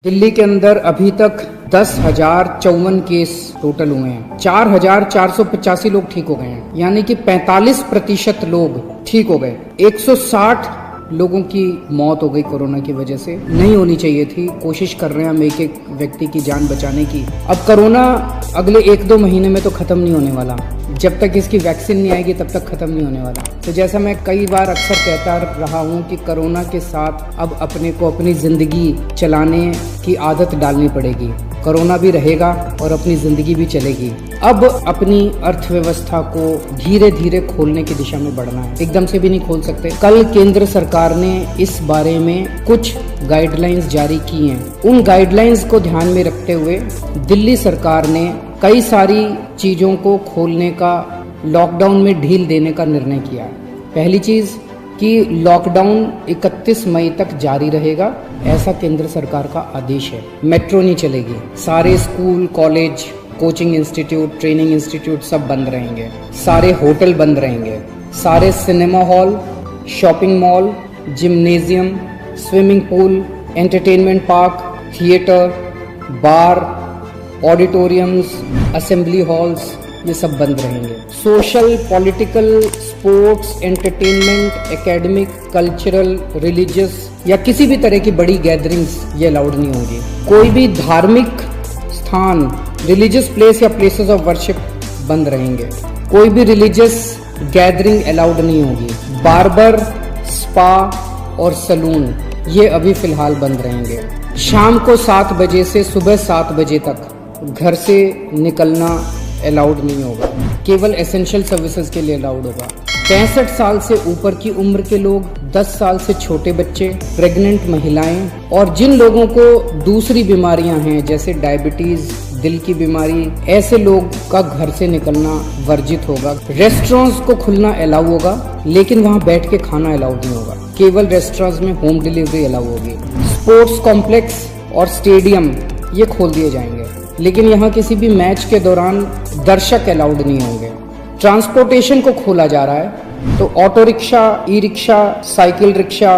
दिल्ली के अंदर अभी तक 10,054 केस टोटल हुए हैं। 4,485 लोग ठीक हो गए हैं, यानी कि 45% लोग ठीक हो गए। 160 लोगों की मौत हो गई कोरोना की वजह से। नहीं होनी चाहिए थी। कोशिश कर रहे हैं हम एक एक व्यक्ति की जान बचाने की। अब कोरोना अगले 1-2 महीने में तो खत्म नहीं होने वाला। जब तक इसकी वैक्सीन नहीं आएगी तब तक खत्म नहीं होने वाला। तो जैसा मैं कई बार अक्सर कहता रहा हूँ कि कोरोना के साथ अब अपने को अपनी जिंदगी चलाने की आदत डालनी पड़ेगी। कोरोना भी रहेगा और अपनी जिंदगी भी चलेगी। अब अपनी अर्थव्यवस्था को धीरे धीरे खोलने की दिशा में बढ़ना है। एकदम से भी नहीं खोल सकते। कल केंद्र सरकार ने इस बारे में कुछ गाइडलाइंस जारी की हैं। उन गाइडलाइंस को ध्यान में रखते हुए दिल्ली सरकार ने कई सारी चीजों को खोलने का, लॉकडाउन में ढील देने का निर्णय किया है। पहली चीज कि लॉकडाउन 31 मई तक जारी रहेगा, ऐसा केंद्र सरकार का आदेश है। मेट्रो नहीं चलेगी। सारे school, college, coaching institute, training institute सब बंद रहेंगे। सारे होटल बंद रहेंगे। सारे cinema hall, shopping mall, gymnasium, swimming pool, entertainment park, theatre, bar, auditoriums, assembly halls, ये सब बंद रहेंगे। Social, political, sports, entertainment, academic, cultural, religious या किसी भी तरह की बड़ी गैदरिंग्स ये अलाउड नहीं होंगी। कोई भी धार्मिक स्थान, रिलीजियस प्लेस या प्लेसेस ऑफ वर्शिप बंद रहेंगे। कोई भी रिलीजियस गैदरिंग अलाउड नहीं होगी। बार्बर, स्पा और सलून ये अभी फिलहाल बंद रहेंगे। शाम को 7 बजे से सुबह 7 बजे तक घर से निकलना अलाउड नहीं होगा। केवल एसेंशियल सर्विसेज के लिए अलाउड होगा। 65 साल से ऊपर की उम्र के लोग, 10 साल से छोटे बच्चे, प्रेग्नेंट महिलाएं और जिन लोगों को दूसरी बीमारियां हैं जैसे डायबिटीज, दिल की बीमारी, ऐसे लोग का घर से निकलना वर्जित होगा। रेस्टोरेंट्स को खुलना अलाउ होगा, लेकिन वहां बैठ के खाना अलाउड नहीं होगा। केवल रेस्टोरेंट्स में होम डिलीवरी अलाउ होगी। स्पोर्ट्स कॉम्प्लेक्स और स्टेडियम ये खोल दिए जाएंगे, लेकिन यहाँ किसी भी मैच के दौरान दर्शक अलाउड नहीं होंगे। ट्रांसपोर्टेशन को खोला जा रहा है, तो auto rickshaw, e rickshaw, cycle rickshaw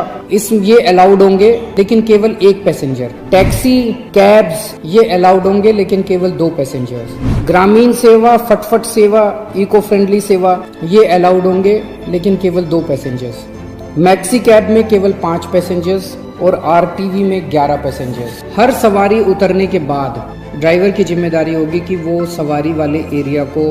ये अलाउड होंगे, लेकिन केवल 1 पैसेंजर। टैक्सी, कैब्स ये अलाउड होंगे, लेकिन केवल 2 पैसेंजर्स। ग्रामीण सेवा, फटफट सेवा, इको फ्रेंडली सेवा ये अलाउड होंगे, लेकिन केवल 2 पैसेंजर्स। मैक्सी कैब में केवल 5 पैसेंजर्स और आरटीवी में 11 पैसेंजर्स। हर सवारी उतरने के बाद ड्राइवर की जिम्मेदारी होगी कि वो सवारी वाले एरिया को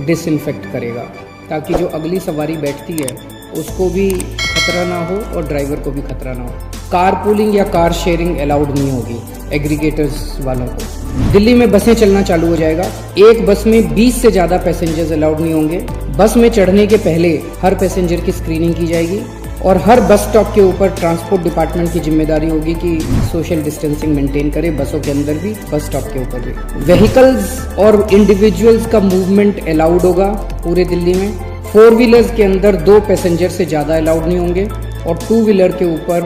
डिसइंफेक्ट करेगा, ताकि जो अगली सवारी बैठती है उसको भी खतरा ना हो और ड्राइवर को भी खतरा ना हो। कार पूलिंग या कार शेयरिंग अलाउड नहीं होगी एग्रीगेटर्स वालों को। दिल्ली में बसें चलना चालू हो जाएगा। एक बस में 20 से ज़्यादा पैसेंजर्स अलाउड नहीं होंगे। बस में चढ़ने के पहले हर पैसेंजर की स्क्रीनिंग की जाएगी और हर बस स्टॉप के ऊपर ट्रांसपोर्ट डिपार्टमेंट की जिम्मेदारी होगी कि सोशल डिस्टेंसिंग मेंटेन करे, बसों के अंदर भी, बस स्टॉप के ऊपर भी। व्हीकल्स और इंडिविजुअल्स का मूवमेंट अलाउड होगा पूरे दिल्ली में। 4 व्हीलर्स के अंदर 2 पैसेंजर से ज़्यादा अलाउड नहीं होंगे और 2 व्हीलर के ऊपर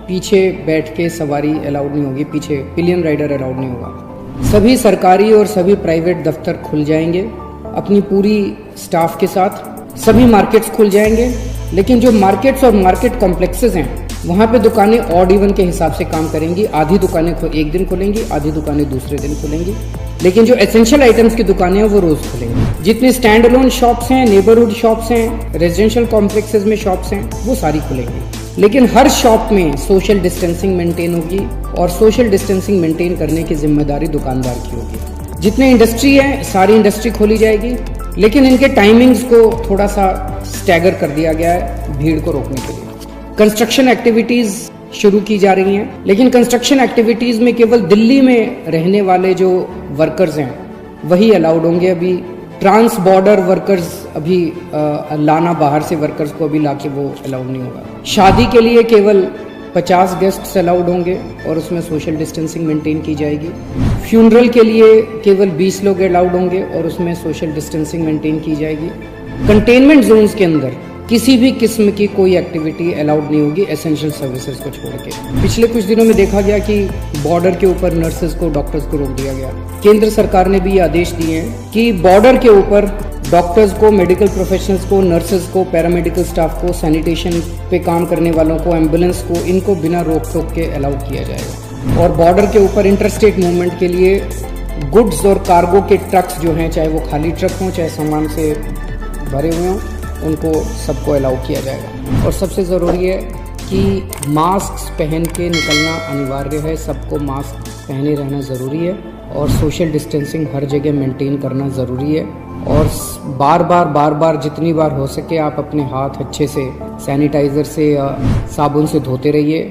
पीछे बैठ के सवारी अलाउड नहीं होगी, पीछे पिलियन राइडर अलाउड नहीं होगा। सभी सरकारी और सभी प्राइवेट दफ्तर खुल जाएंगे अपनी पूरी स्टाफ के साथ। सभी मार्केट्स खुल जाएंगे, लेकिन जो मार्केट्स और मार्केट कॉम्प्लेक्सेस हैं वहाँ पे दुकानें ऑड इवन के हिसाब से काम करेंगी। आधी दुकानें एक दिन खुलेंगी, आधी दुकानें दूसरे दिन खुलेंगी, लेकिन जो एसेंशियल आइटम्स की दुकानें हैं वो रोज खुलेंगी। जितने स्टैंड अलोन शॉप्स हैं, नेबरहुड शॉप्स हैं, रेजिडेंशियल कॉम्प्लेक्सेस में शॉप्स हैं, वो सारी खुलेंगी, लेकिन हर शॉप में सोशल डिस्टेंसिंग मेंटेन होगी और सोशल डिस्टेंसिंग मेंटेन करने की जिम्मेदारी दुकानदार की होगी। जितने इंडस्ट्री है सारी इंडस्ट्री खोली जाएगी, लेकिन इनके टाइमिंग्स को थोड़ा सा स्टैगर कर दिया गया है भीड़ को रोकने के लिए। कंस्ट्रक्शन एक्टिविटीज शुरू की जा रही हैं, लेकिन कंस्ट्रक्शन एक्टिविटीज में केवल दिल्ली में रहने वाले जो वर्कर्स हैं वही अलाउड होंगे। अभी ट्रांस बॉर्डर वर्कर्स अभी लाना, बाहर से वर्कर्स को अभी लाके वो अलाउड नहीं होगा। शादी के लिए केवल 50 गेस्ट्स अलाउड होंगे और उसमें सोशल डिस्टेंसिंग मेंटेन की जाएगी। फ्यूनरल के लिए केवल 20 लोग अलाउड होंगे और उसमें सोशल डिस्टेंसिंग मेंटेन की जाएगी। कंटेनमेंट जोन्स के अंदर किसी भी किस्म की कोई एक्टिविटी अलाउड नहीं होगी एसेंशियल सर्विसेज को छोड़ के। पिछले कुछ दिनों में देखा गया कि बॉर्डर के ऊपर नर्सेज को, डॉक्टर्स को रोक दिया गया। केंद्र सरकार ने भी ये आदेश दिए हैं कि बॉर्डर के ऊपर डॉक्टर्स को, मेडिकल प्रोफेशनल्स को, नर्सेज को, पैरामेडिकल स्टाफ को, सैनिटेशन पे काम करने वालों को, एम्बुलेंस को, इनको बिना रोक टोक के अलाउ किया जाएगा। और बॉर्डर के ऊपर इंटरस्टेट मूवमेंट के लिए गुड्स और कार्गो के ट्रक्स जो हैं, चाहे वो खाली ट्रक हों चाहे सामान से भरे हुए हों, उनको सबको अलाउ किया जाएगा। और सबसे ज़रूरी है कि मास्क पहन के निकलना अनिवार्य है, सबको मास्क पहने रहना ज़रूरी है और सोशल डिस्टेंसिंग हर जगह मेंटेन करना ज़रूरी है। और बार बार जितनी बार हो सके आप अपने हाथ अच्छे से सैनिटाइज़र से या साबुन से धोते रहिए।